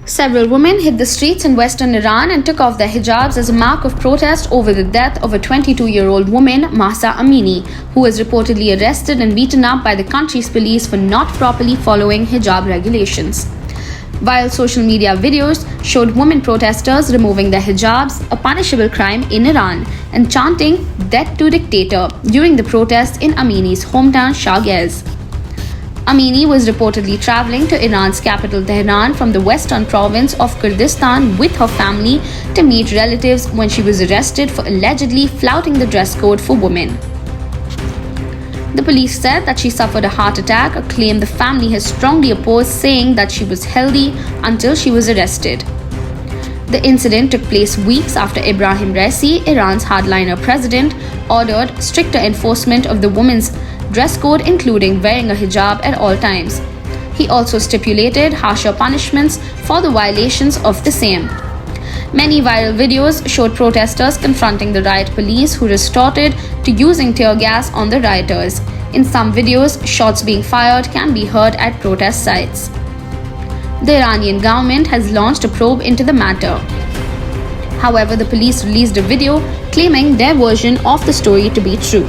Several women hit the streets in western Iran and took off their hijabs as a mark of protest over the death of a 22-year-old woman, Mahsa Amini, who was reportedly arrested and beaten up by the country's police for not properly following hijab regulations. Viral social media videos showed women protesters removing their hijabs, a punishable crime in Iran, and chanting "Death to Dictator" during the protests in Amini's hometown Shahgaz. Amini was reportedly traveling to Iran's capital Tehran from the western province of Kurdistan with her family to meet relatives when she was arrested for allegedly flouting the dress code for women. The police said that she suffered a heart attack, a claim the family has strongly opposed, saying that she was healthy until she was arrested. The incident took place weeks after Ebrahim Raisi, Iran's hardliner president, ordered stricter enforcement of the women's dress code, including wearing a hijab at all times. He also stipulated harsher punishments for the violations of the same. Many viral videos showed protesters confronting the riot police, who resorted to using tear gas on the rioters. In some videos, shots being fired can be heard at protest sites. The Iranian government has launched a probe into the matter. However, the police released a video claiming their version of the story to be true.